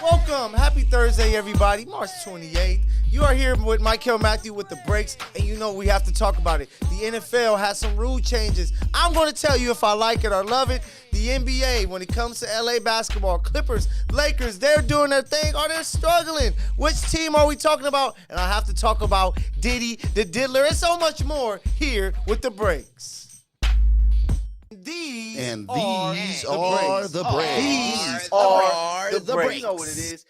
Welcome. Happy Thursday, everybody. March 28th. You are here with Michael Matthew with the breaks, and you know we have to talk about it. The NFL has some rule changes. I'm going to tell you if I like it or love it. The NBA, when it comes to LA basketball, Clippers, Lakers, they're doing their thing or they're struggling. Which team are we talking about? And I have to talk about Diddy, the diddler, and so much more here with the breaks. These are the breaks. These are the breaks. You know what it is.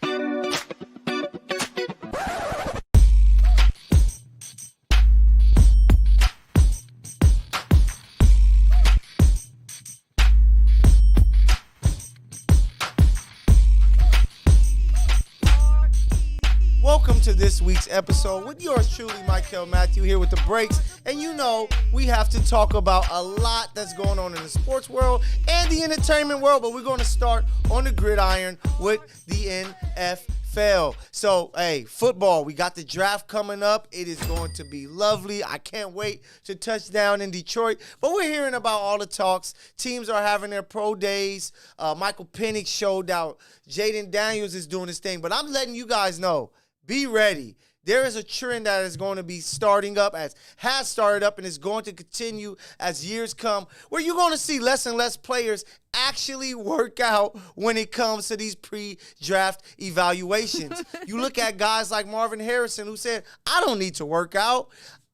Welcome to this week's episode with yours truly, Michael Matthew, here with the breaks. And you know, we have to talk about a lot that's going on in the sports world and the entertainment world, but we're going to start on the gridiron with the NFL. So, hey, football, we got the draft coming up. It is going to be lovely. I can't wait to touch down in Detroit. But we're hearing about all the talks. Teams are having their pro days. Michael Penix showed out. Jaden Daniels is doing his thing. But I'm letting you guys know, be ready. There is a trend that is going to be starting up, has started up, and is going to continue as years come, where you're going to see less and less players actually work out when it comes to these pre-draft evaluations. You look at guys like Marvin Harrison, who said, I don't need to work out.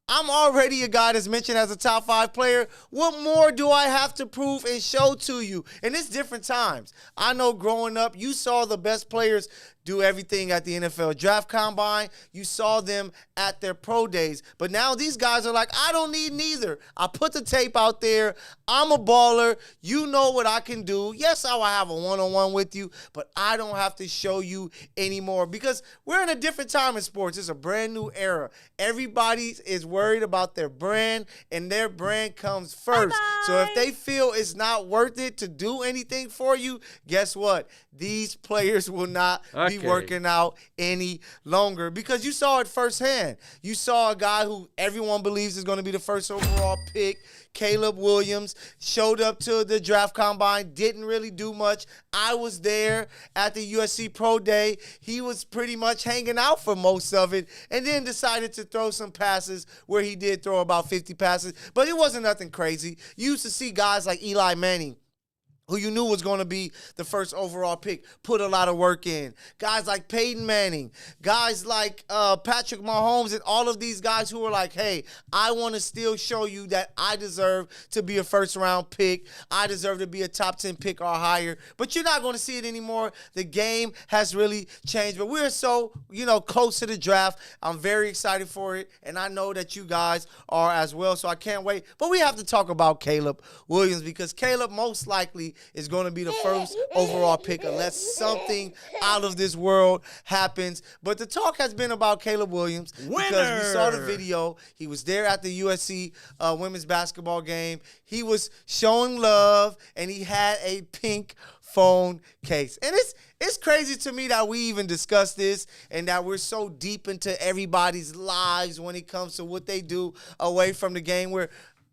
I'm already a guy that's mentioned as a top 5 player. What more do I have to prove and show to you? And it's different times. I know growing up, you saw the best players do everything at the NFL Draft Combine. You saw them at their pro days. But now these guys are like, I don't need neither. I put the tape out there. I'm a baller. You know what I can do. Yes, I will have a one-on-one with you, but I don't have to show you anymore because we're in a different time in sports. It's a brand new era. Everybody is worried about their brand, and their brand comes first. Bye-bye. So if they feel it's not worth it to do anything for you, guess what? These players will not be working out any longer because you saw it firsthand. You saw a guy who everyone believes is going to be the first overall pick, Caleb Williams, showed up to the draft combine, didn't really do much. I was there at the USC Pro Day. He was pretty much hanging out for most of it and then decided to throw some passes where he did throw about 50 passes, but it wasn't nothing crazy. You used to see guys like Eli Manning, who you knew was going to be the first overall pick, put a lot of work in. Guys like Peyton Manning, guys like Patrick Mahomes, and all of these guys who were like, hey, I want to still show you that I deserve to be a first-round pick. I deserve to be a top 10 pick or higher. But you're not going to see it anymore. The game has really changed. But we're so, close to the draft. I'm very excited for it, and I know that you guys are as well, so I can't wait. But we have to talk about Caleb Williams because Caleb most likely is going to be the first overall pick unless something out of this world happens. But the talk has been about Caleb Williams because we saw the video. He was there at the USC women's basketball game. He was showing love, and he had a pink phone case. And it's crazy to me that we even discuss this and that we're so deep into everybody's lives when it comes to what they do away from the game, where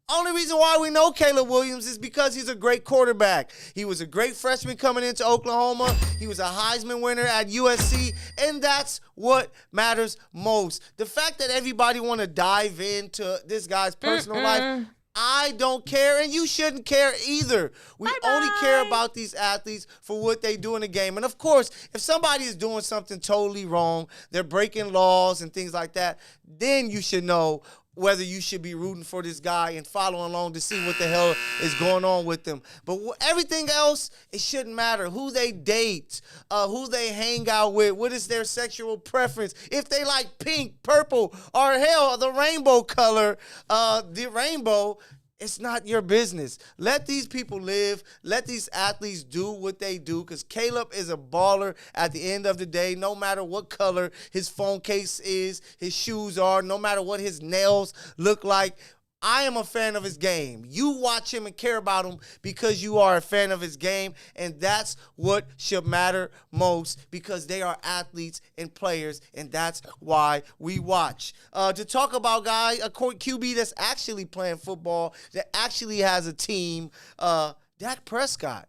only reason why we know Caleb Williams is because he's a great quarterback. He was a great freshman coming into Oklahoma. He was a Heisman winner at USC, and that's what matters most. The fact that everybody want to dive into this guy's personal life, I don't care, and you shouldn't care either. We only care about these athletes for what they do in the game. And, of course, if somebody is doing something totally wrong, they're breaking laws and things like that, then you should know whether you should be rooting for this guy and following along to see what the hell is going on with them. But everything else, it shouldn't matter. Who they date, who they hang out with, what is their sexual preference, if they like pink, purple, or hell, the rainbow color, the rainbow, it's not your business. Let these people live. Let these athletes do what they do because Caleb is a baller at the end of the day, no matter what color his phone case is, his shoes are, no matter what his nails look like. I am a fan of his game. You watch him and care about him because you are a fan of his game, and that's what should matter most because they are athletes and players, and that's why we watch. To talk about a QB that's actually playing football, that actually has a team, Dak Prescott.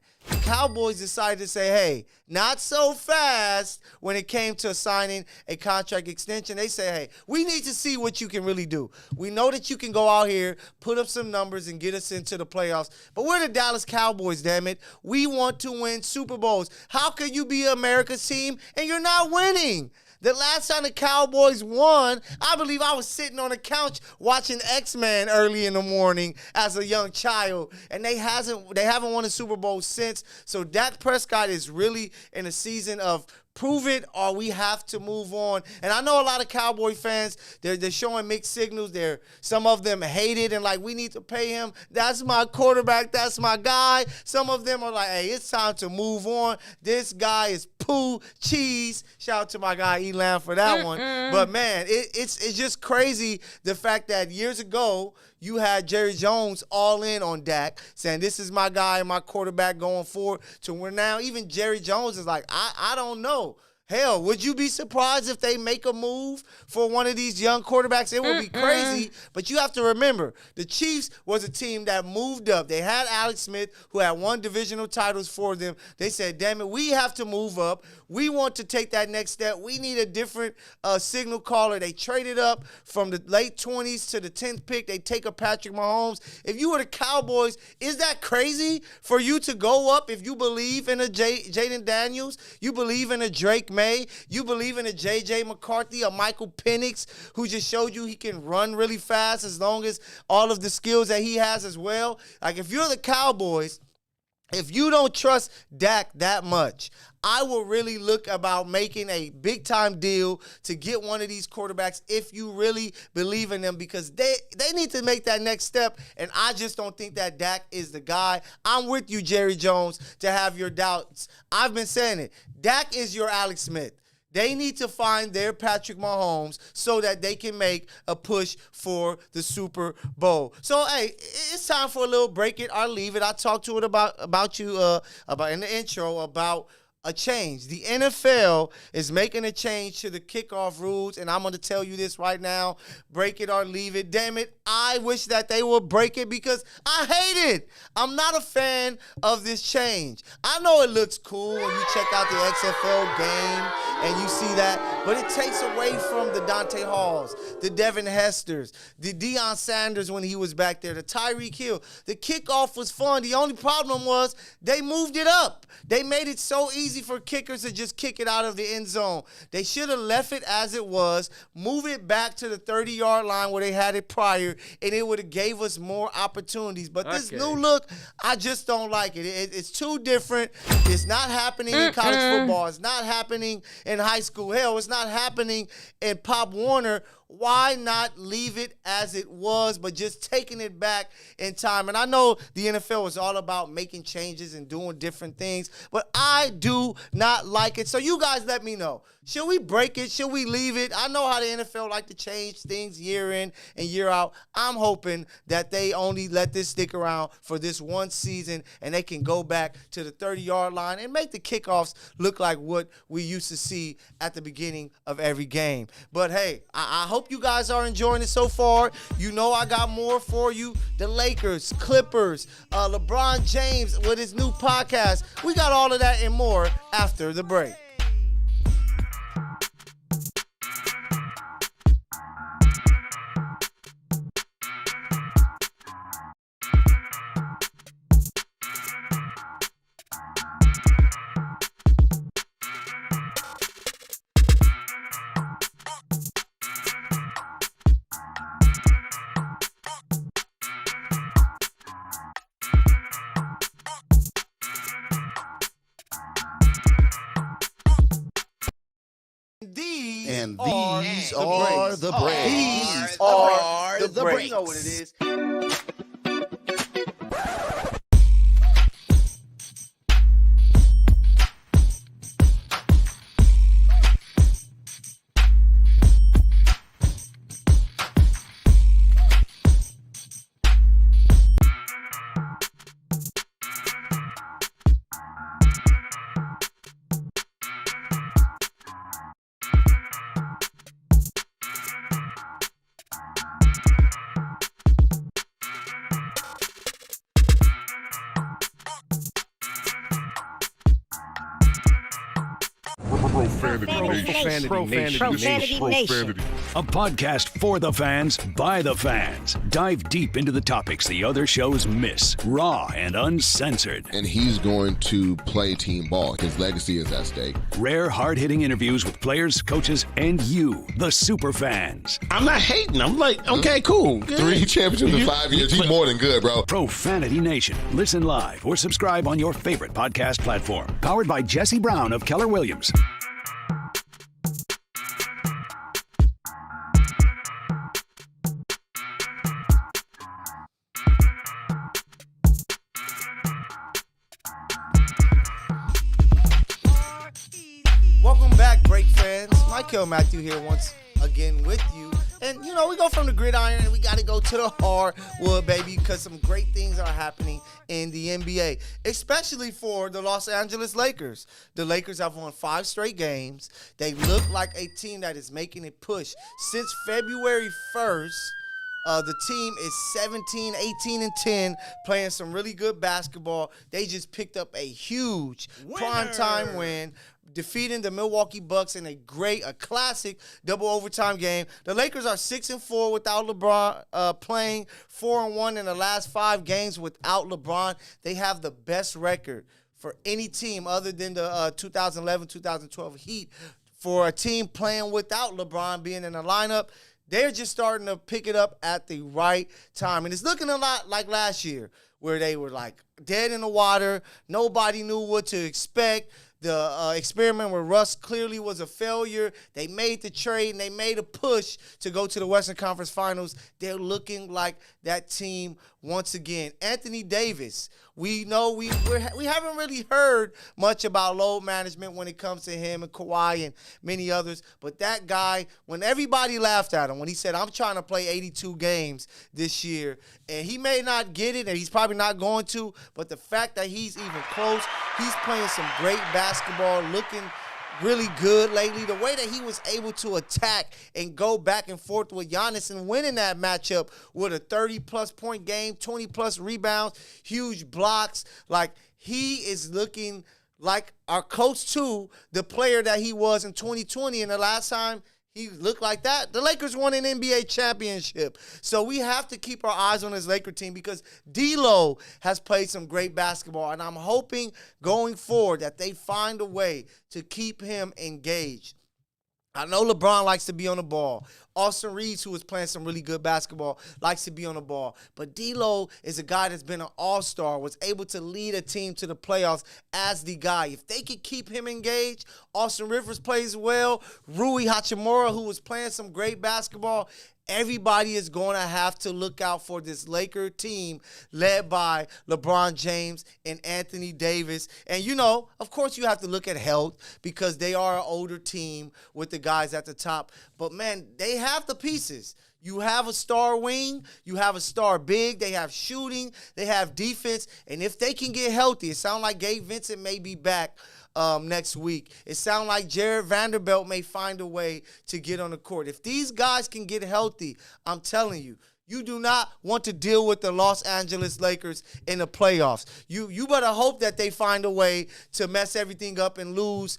Cowboys decided to say, hey, not so fast when it came to signing a contract extension. They say, hey, we need to see what you can really do. We know that you can go out here, put up some numbers, and get us into the playoffs. But we're the Dallas Cowboys, damn it. We want to win Super Bowls. How can you be America's team and you're not winning? The last time the Cowboys won, I believe I was sitting on the couch watching X-Men early in the morning as a young child, and they haven't won a Super Bowl since. So Dak Prescott is really in a season of prove it or we have to move on. And I know a lot of Cowboy fans, they're showing mixed signals. Some of them hate it and like, we need to pay him. That's my quarterback. That's my guy. Some of them are like, hey, it's time to move on. This guy is poo cheese. Shout out to my guy Elan for that one. But man, it's just crazy the fact that years ago, you had Jerry Jones all in on Dak, saying this is my guy and my quarterback going forward, to where now even Jerry Jones is like, I don't know. Hell, would you be surprised if they make a move for one of these young quarterbacks? It would be crazy, but you have to remember, the Chiefs was a team that moved up. They had Alex Smith, who had won divisional titles for them. They said, damn it, we have to move up. We want to take that next step. We need a different signal caller. They traded up from the late 20s to the 10th pick. They take a Patrick Mahomes. If you were the Cowboys, is that crazy for you to go up if you believe in a Jaden Daniels, you believe in a Drake May, you believe in a J.J. McCarthy, a Michael Penix, who just showed you he can run really fast as long as all of the skills that he has as well? Like, if you're the Cowboys, if you don't trust Dak that much, I will really look about making a big-time deal to get one of these quarterbacks if you really believe in them, because they need to make that next step, and I just don't think that Dak is the guy. I'm with you, Jerry Jones, to have your doubts. I've been saying it. Dak is your Alex Smith. They need to find their Patrick Mahomes so that they can make a push for the Super Bowl. So, hey, it's time for a little break it or leave it. I talked to it about you in the intro about a change. The NFL is making a change to the kickoff rules, and I'm going to tell you this right now. Break it or leave it. Damn it, I wish that they would break it because I hate it. I'm not a fan of this change. I know it looks cool when you check out the XFL game and you see that, but it takes away from the Dante Halls, the Devin Hesters, the Deion Sanders when he was back there, the Tyreek Hill. The kickoff was fun. The only problem was they moved it up. They made it so easy for kickers to just kick it out of the end zone. They should have left it as it was, move it back to the 30-yard line where they had it prior, and it would have gave us more opportunities. But this new look, I just don't like it. It's too different. It's not happening in college football. It's not happening in high school. Hell, it's not happening in Pop Warner. Why not leave it as it was, but just taking it back in time? And I know the NFL is all about making changes and doing different things, but I do not like it. So you guys let me know. Should we break it? Should we leave it? I know how the NFL like to change things year in and year out. I'm hoping that they only let this stick around for this one season and they can go back to the 30-yard line and make the kickoffs look like what we used to see at the beginning of every game. But hey, I hope you guys are enjoying it so far. You know I got more for you. The Lakers, Clippers, LeBron James with his new podcast. We got all of that and more after the break. And these are the breaks. These are the breaks. You know what it is. Profanity Nation. A podcast for the fans, by the fans. Dive deep into the topics the other shows miss, raw and uncensored. And he's going to play team ball. His legacy is at stake. Rare, hard-hitting interviews with players, coaches, and you, the super fans. I'm not hating. I'm like, okay, cool. Good. 3 championships in 5 years. He's more than good, bro. Profanity Nation. Listen live or subscribe on your favorite podcast platform. Powered by Jesse Brown of Keller Williams. Welcome back, break fans. Michael Matthew here once again with you. And, you know, we go from the gridiron and we got to go to the hardwood, baby, because some great things are happening in the NBA, especially for the Los Angeles Lakers. The Lakers have won 5 straight games. They look like a team that is making a push. Since February 1st, the team is 17, 18, and 10, playing some really good basketball. They just picked up a huge primetime win, defeating the Milwaukee Bucks in a classic double overtime game. The Lakers are 6-4 without LeBron, playing 4-1 in the last 5 games without LeBron. They have the best record for any team other than the 2011-2012 Heat. For a team playing without LeBron being in the lineup, they're just starting to pick it up at the right time. And it's looking a lot like last year, where they were like dead in the water. Nobody knew what to expect. The experiment with Russ clearly was a failure. They made the trade and they made a push to go to the Western Conference Finals. They're looking like that team once again. Anthony Davis, we know we haven't really heard much about load management when it comes to him and Kawhi and many others. But that guy, when everybody laughed at him, when he said, I'm trying to play 82 games this year, and he may not get it, and he's probably not going to, but the fact that he's even close, he's playing some great basketball, looking really good lately. The way that he was able to attack and go back and forth with Giannis and winning that matchup with a 30-plus point game, 20-plus rebounds, huge blocks. Like, he is looking like our coach, too, the player that he was in 2020. And the last time he looked like that, the Lakers won an NBA championship. So we have to keep our eyes on this Laker team because D'Lo has played some great basketball, and I'm hoping going forward that they find a way to keep him engaged. I know LeBron likes to be on the ball. Austin Reeves, who is playing some really good basketball, likes to be on the ball. But D'Lo is a guy that's been an all-star, was able to lead a team to the playoffs as the guy. If they could keep him engaged, Austin Rivers plays well. Rui Hachimura, who was playing some great basketball, everybody is going to have to look out for this Laker team led by LeBron James and Anthony Davis. And, you know, of course you have to look at health because they are an older team with the guys at the top. But, man, they have the pieces. You have a star wing, you have a star big, they have shooting, they have defense. And if they can get healthy, it sounds like Gabe Vincent may be back next week. It sounds like Jared Vanderbilt may find a way to get on the court. If these guys can get healthy, I'm telling you, you do not want to deal with the Los Angeles Lakers in the playoffs. You better hope that they find a way to mess everything up and lose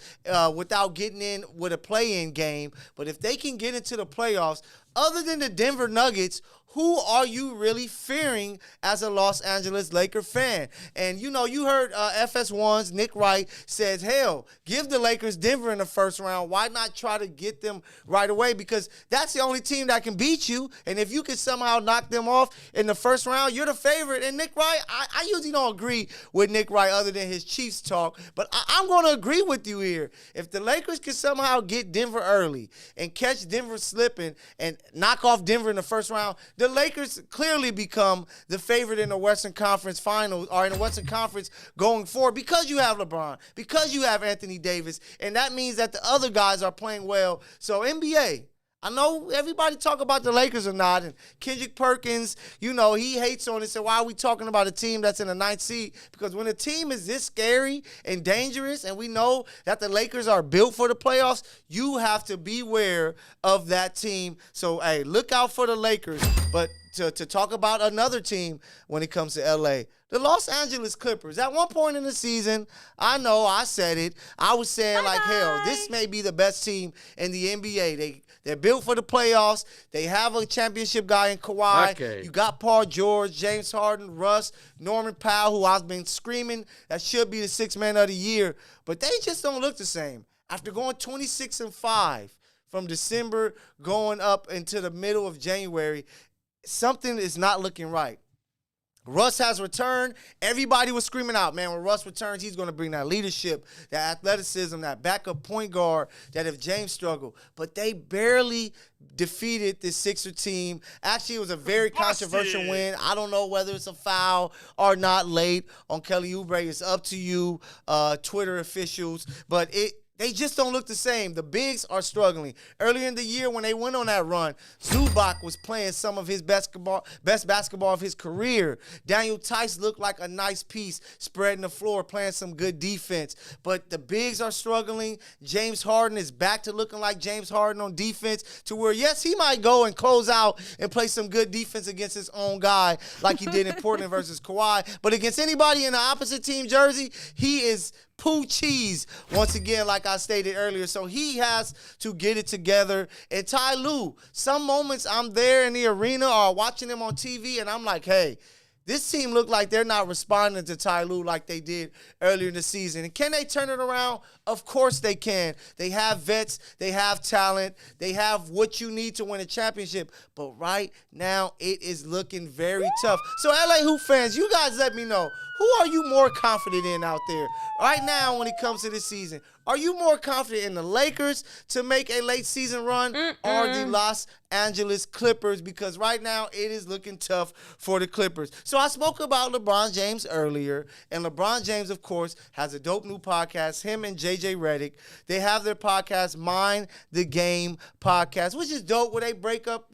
without getting in with a play-in game. But if they can get into the playoffs, other than the Denver Nuggets, who are you really fearing as a Los Angeles Laker fan? And, you know, you heard FS1's Nick Wright says, hell, give the Lakers Denver in the first round. Why not try to get them right away? Because that's the only team that can beat you. And if you can somehow knock them off in the first round, you're the favorite. And Nick Wright, I usually don't agree with Nick Wright other than his Chiefs talk. But I'm going to agree with you here. If the Lakers can somehow get Denver early and catch Denver slipping and knock off Denver in the first round, the Lakers clearly become the favorite in the Western Conference Finals or in the Western Conference going forward because you have LeBron, because you have Anthony Davis, and that means that the other guys are playing well. So NBA, I know everybody talk about the Lakers or not, and Kendrick Perkins, you know, he hates on it. So why are we talking about a team that's in the 9th seed? Because when a team is this scary and dangerous, and we know that the Lakers are built for the playoffs, you have to beware of that team. So, hey, look out for the Lakers. But to talk about another team when it comes to L.A., the Los Angeles Clippers. At one point in the season, I know I said it. I was saying, hell, this may be the best team in the NBA. They're built for the playoffs. They have a championship guy in Kawhi. Okay. You got Paul George, James Harden, Russ, Norman Powell, who I've been screaming that should be the sixth man of the year. But they just don't look the same. After going 26-5 from December going up into the middle of January, something is not looking right. Russ has returned. Everybody was screaming out, man, when Russ returns, he's going to bring that leadership, that athleticism, that backup point guard that if James struggled. But they barely defeated the Sixer team. Actually, it was a very controversial win. I don't know whether it's a foul or not late on Kelly Oubre. It's up to you, Twitter officials. But they just don't look the same. The bigs are struggling. Earlier in the year when they went on that run, Zubac was playing some of his best basketball of his career. Daniel Tice looked like a nice piece, spreading the floor, playing some good defense. But the bigs are struggling. James Harden is back to looking like James Harden on defense to where, yes, he might go and close out and play some good defense against his own guy like he did in Portland versus Kawhi. But against anybody in the opposite team jersey, he is poo cheese once again, like I stated earlier. So he has to get it together. And Ty Lue, some moments I'm there in the arena or watching him on TV, and I'm like, hey, this team look like they're not responding to Ty Lue like they did earlier in the season. And can they turn it around? Of course they can. They have vets. They have talent. They have what you need to win a championship. But right now, it is looking very tough. So LA Hoop fans, you guys let me know. Who are you more confident in out there right now when it comes to this season? Are you more confident in the Lakers to make a late season run or the Los Angeles Clippers? Because right now it is looking tough for the Clippers. So I spoke about LeBron James earlier, and LeBron James, of course, has a dope new podcast, him and JJ Redick. They have their podcast, Mind the Game Podcast, which is dope, where they break up,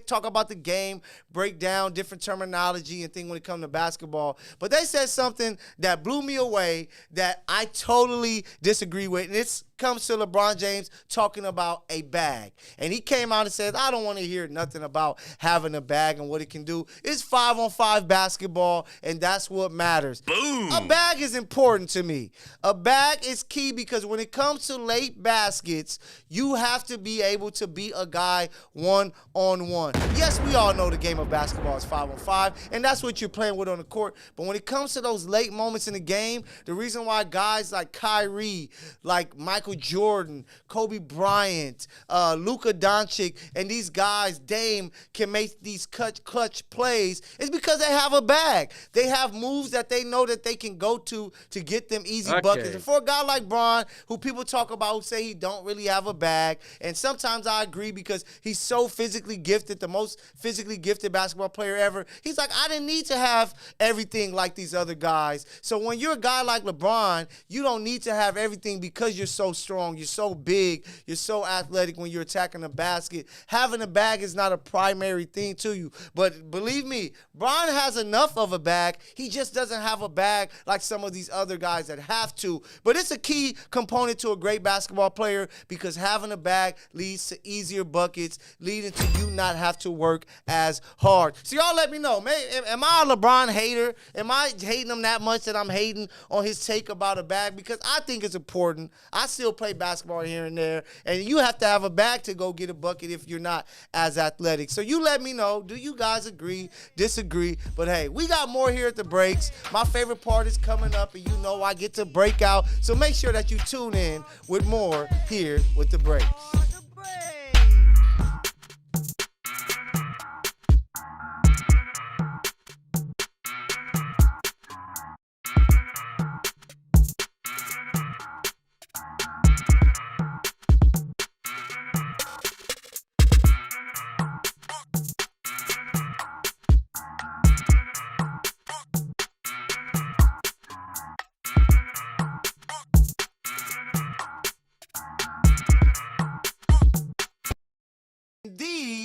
talk about the game, break down different terminology and things when it comes to basketball. But they said something that blew me away that I totally disagree with, and it comes to LeBron James talking about a bag. And he came out and said, I don't want to hear nothing about having a bag and what it can do. It's 5-on-5 basketball, and that's what matters. Boom! A bag is important to me. A bag is key because when it comes to late baskets, you have to be able to beat a guy one-on-one. Yes, we all know the game of basketball is 5-on-5, and that's what you're playing with on the court. But when it comes to those late moments in the game, the reason why guys like Kyrie, like Michael Jordan, Kobe Bryant, Luka Doncic, and these guys, Dame, can make these clutch plays is because they have a bag. They have moves that they know that they can go to get them easy buckets. And for a guy like Bron, who people talk about who say he don't really have a bag, and sometimes I agree because he's so physically gifted, the most physically gifted basketball player ever, he's like, I didn't need to have everything like these other guys. So when you're a guy like LeBron, you don't need to have everything because you're so strong, you're so big, you're so athletic when you're attacking the basket. Having a bag is not a primary thing to you. But believe me, Bron has enough of a bag. He just doesn't have a bag like some of these other guys that have to. But it's a key component to a great basketball player because having a bag leads to easier buckets, leading to you not have to work as hard. So y'all let me know, man, am I a LeBron hater? Am I hating him that much that I'm hating on his take about a bag? Because I think it's important. I still play basketball here and there, and you have to have a bag to go get a bucket if you're not as athletic. So you let me know, do you guys agree, disagree? But hey, we got more here at the breaks. My favorite part is coming up, and I get to break out. So make sure that you tune in with more here with the breaks.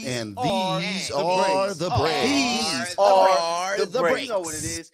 And these are the breaks. These are the breaks. You know what it is.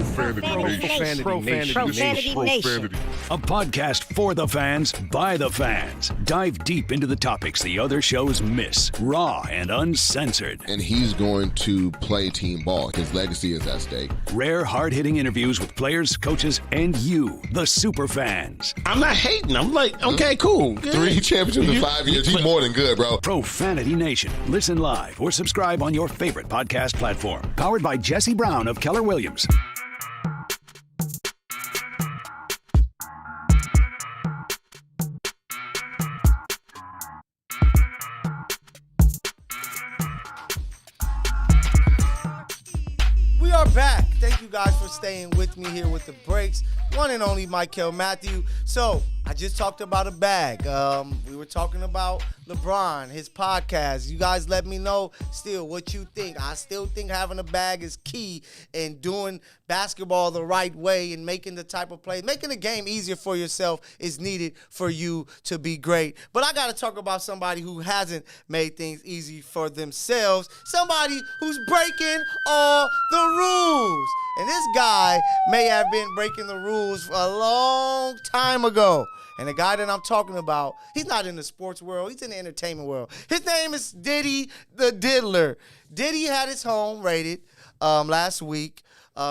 Profanity Nation. A podcast for the fans, by the fans. Dive deep into the topics the other shows miss, raw and uncensored. And he's going to play team ball. His legacy is at stake. Rare, hard-hitting interviews with players, coaches, and you, the super fans. I'm not hating. I'm like, okay, cool. Good. 3 championships in 5 years. He's more than good, bro. Profanity Nation. Listen live or subscribe on your favorite podcast platform. Powered by Jesse Brown of Keller Williams. We are back. Thank you guys for staying with me here with the breaks. One and only Michael Matthew. So, I just talked about a bag. We were talking about LeBron, his podcast. You guys let me know still what you think. I still think having a bag is key in doing basketball the right way and making the type of plays. Making the game easier for yourself is needed for you to be great. But I got to talk about somebody who hasn't made things easy for themselves. Somebody who's breaking all the rules. And this guy may have been breaking the rules a long time ago. And the guy that I'm talking about, he's not in the sports world. He's in the entertainment world. His name is Diddy the Diddler. Diddy had his home raided last week.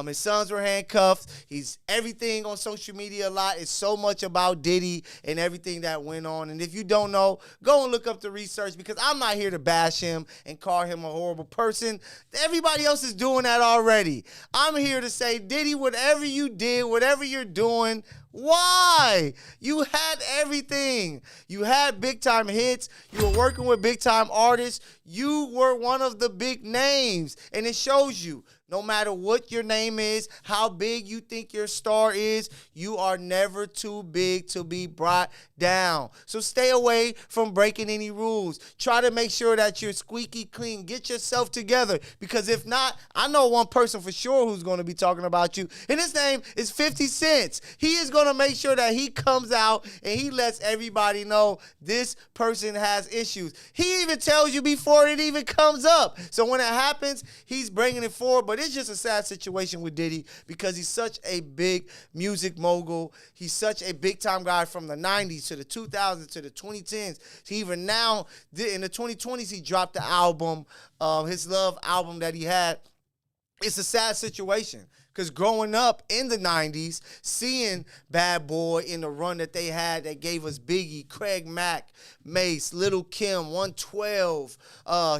His sons were handcuffed. He's everything on social media a lot. It's so much about Diddy and everything that went on. And if you don't know, go and look up the research because I'm not here to bash him and call him a horrible person. Everybody else is doing that already. I'm here to say, Diddy, whatever you did, whatever you're doing, why? You had everything. You had big-time hits. You were working with big-time artists. You were one of the big names, and it shows you. No matter what your name is, how big you think your star is, you are never too big to be brought down. So stay away from breaking any rules. Try to make sure that you're squeaky clean. Get yourself together because if not, I know one person for sure who's going to be talking about you, and his name is 50 Cent. He is going to make sure that he comes out and he lets everybody know this person has issues. He even tells you before it even comes up. So when it happens, he's bringing it forward, but it's just a sad situation with Diddy because he's such a big music mogul. He's such a big-time guy from the 90s to the 2000s to the 2010s. He even now, in the 2020s, he dropped the album, his Love album that he had. It's a sad situation. Because growing up in the 90s, seeing Bad Boy in the run that they had that gave us Biggie, Craig Mack, Mace, Lil' Kim, 112,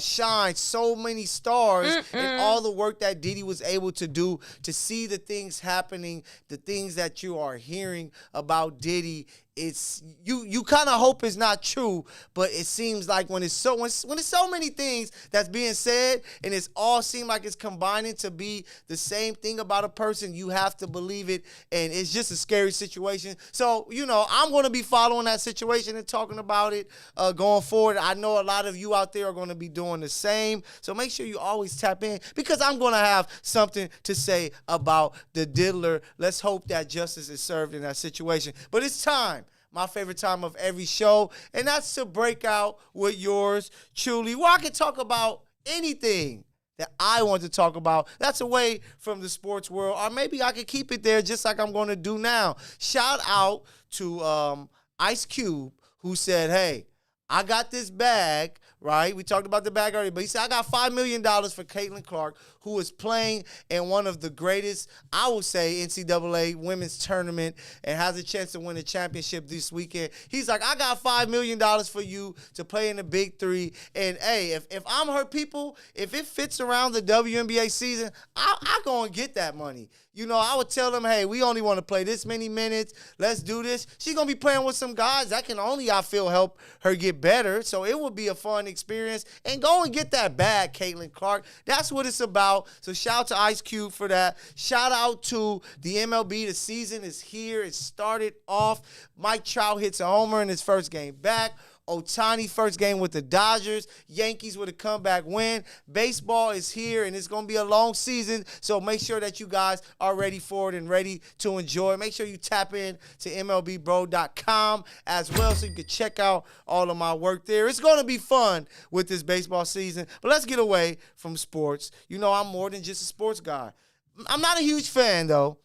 Shine, so many stars, and all the work that Diddy was able to do to see the things happening, the things that you are hearing about Diddy. It's you kind of hope it's not true, but it seems like when it's so many things that's being said and it's all seem like it's combining to be the same thing about a person, you have to believe it, and it's just a scary situation. So I'm going to be following that situation and talking about it going forward. I know a lot of you out there are going to be doing the same, so make sure you always tap in because I'm going to have something to say about the diddler. Let's hope that justice is served in that situation. But it's time. My favorite time of every show, and that's to break out with yours truly, where I can talk about anything that I want to talk about. That's away from the sports world, or maybe I could keep it there just like I'm going to do now. Shout out to Ice Cube, who said, hey, I got this bag, right? We talked about the bag already, but he said, I got $5 million for Caitlin Clark, who is playing in one of the greatest, I would say, NCAA women's tournament and has a chance to win a championship this weekend. He's like, I got $5 million for you to play in the Big Three. And, hey, if I'm her people, if it fits around the WNBA season, I go and get that money. I would tell them, hey, we only want to play this many minutes. Let's do this. She's going to be playing with some guys that can only, I feel, help her get better. So it would be a fun experience. And go and get that bag, Caitlin Clark. That's what it's about. So shout out to Ice Cube for that. Shout out to the MLB. The season is here. It started off. Mike Trout hits a homer in his first game back. Ohtani first game with the Dodgers. Yankees with a comeback win. Baseball is here, and it's going to be a long season, so make sure that you guys are ready for it and ready to enjoy. Make sure you tap in to MLBBro.com as well so you can check out all of my work there. It's going to be fun with this baseball season, but let's get away from sports. I'm more than just a sports guy. I'm not a huge fan, though,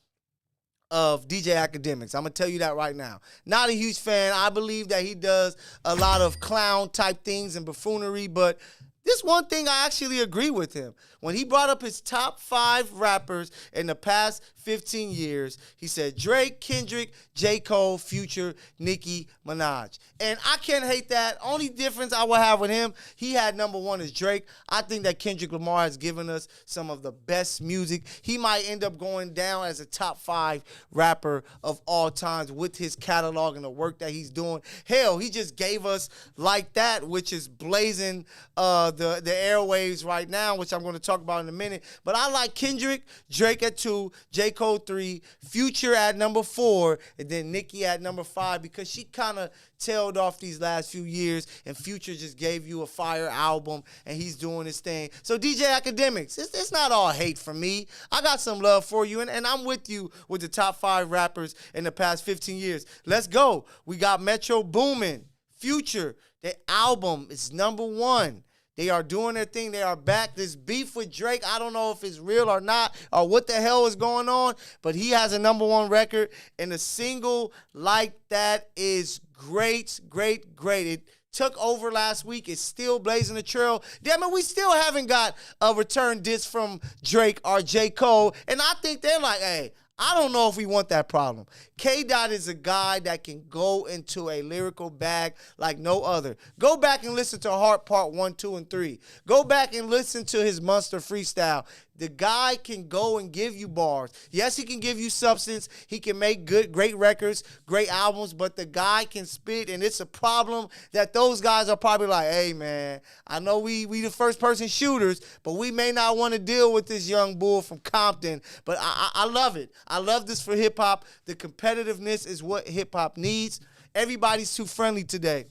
of DJ Academics. I'm going to tell you that right now. Not a huge fan. I believe that he does a lot of clown-type things and buffoonery, but this one thing I actually agree with him. When he brought up his top 5 rappers in the past 15 years, he said Drake, Kendrick, J. Cole, Future, Nicki Minaj. And I can't hate that. Only difference I will have with him, he had number 1 is Drake. I think that Kendrick Lamar has given us some of the best music. He might end up going down as a top 5 rapper of all times with his catalog and the work that he's doing. Hell, he just gave us Like That, which is blazing the airwaves right now, which I'm going to talk about in a minute. But I like Kendrick, Drake at 2, J. Cole 3, Future at number 4, and then Nicki at number 5 because she kind of tailed off these last few years, and Future just gave you a fire album, and he's doing his thing. So DJ Academics, it's not all hate from me. I got some love for you, and I'm with you with the top 5 rappers in the past 15 years. Let's go. We got Metro Boomin, Future. Their album is number 1. They are doing their thing. They are back. This beef with Drake, I don't know if it's real or not or what the hell is going on, but he has a number 1 record, and the single Like That is great, great, great. It took over last week. It's still blazing the trail. Damn it, we still haven't got a return disc from Drake or J. Cole, and I think they're like, hey, I don't know if we want that problem. K-Dot is a guy that can go into a lyrical bag like no other. Go back and listen to Heart Part 1, 2, and 3. Go back and listen to his Monster freestyle. The guy can go and give you bars. Yes, he can give you substance. He can make great records, great albums, but the guy can spit, and it's a problem that those guys are probably like, hey, man, I know we the first-person shooters, but we may not want to deal with this young bull from Compton, but I love it. I love this for hip-hop. The competitiveness is what hip-hop needs. Everybody's too friendly today.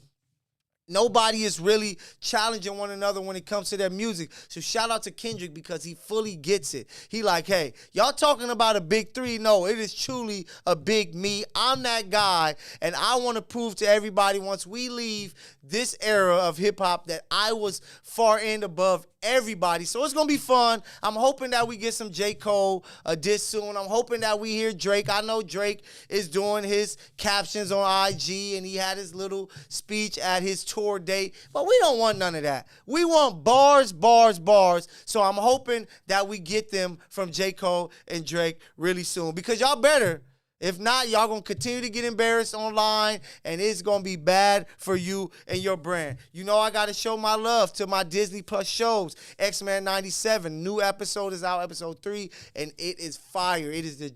Nobody is really challenging one another when it comes to their music. So shout out to Kendrick because he fully gets it. He like, hey, y'all talking about a big 3? No, it is truly a big me. I'm that guy, and I want to prove to everybody once we leave this era of hip-hop that I was far and above everybody. So it's going to be fun. I'm hoping that we get some J. Cole diss soon. I'm hoping that we hear Drake. I know Drake is doing his captions on IG, and he had his little speech at his tour date, but we don't want none of that. We want bars, bars, bars. So I'm hoping that we get them from J. Cole and Drake really soon because y'all better. If not, y'all going to continue to get embarrassed online, and it's going to be bad for you and your brand. You know I got to show my love to my Disney Plus shows. X-Men 97, new episode is out, episode 3, and it is fire. It is the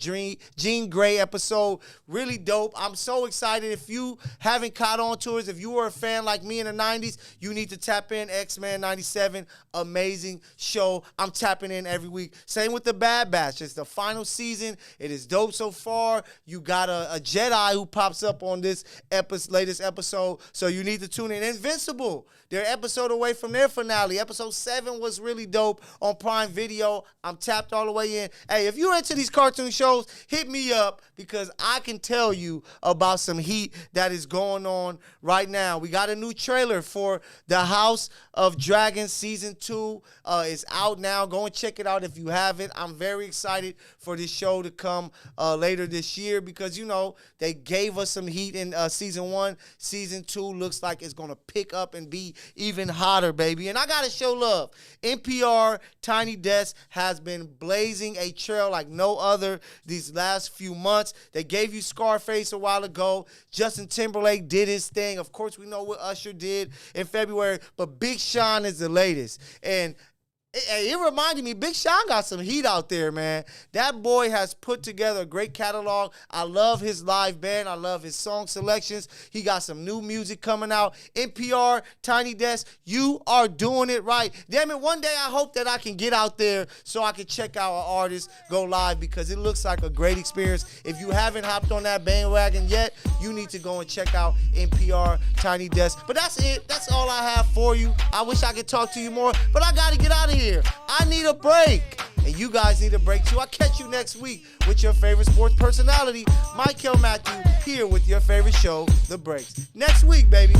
Jean Grey episode. Really dope. I'm so excited. If you haven't caught on to us, if you were a fan like me in the 90s, you need to tap in. X-Men 97, amazing show. I'm tapping in every week. Same with the Bad Batch. It's the final season. It is dope so far. You got a Jedi who pops up on this latest episode, so you need to tune in. Invincible, they're an episode away from their finale. Episode 7 was really dope on Prime Video. I'm tapped all the way in. Hey, if you're into these cartoon shows, hit me up because I can tell you about some heat that is going on right now. We got a new trailer for The House of Dragons Season 2. It's out now. Go and check it out if you haven't. I'm very excited for this show to come later this year because, you know, they gave us some heat in Season 1. Season 2 looks like it's going to pick up and be even hotter, baby. And I got to show love. NPR Tiny Desk has been blazing a trail like no other these last few months. They gave you Scarface a while ago. Justin Timberlake did his thing. Of course, we know what Usher did in February, but Big Sean is the latest. And it reminded me, Big Sean got some heat out there, man. That boy has put together a great catalog. I love his live band. I love his song selections. He got some new music coming out. NPR, Tiny Desk, you are doing it right. Damn it, one day I hope that I can get out there so I can check out an artist go live because it looks like a great experience. If you haven't hopped on that bandwagon yet, you need to go and check out NPR, Tiny Desk. But that's it. That's all I have for you. I wish I could talk to you more, but I got to get out of here. I need a break, and you guys need a break too. I'll catch you next week with your favorite sports personality, Michael Matthew, here with your favorite show, The Breaks. Next week, baby.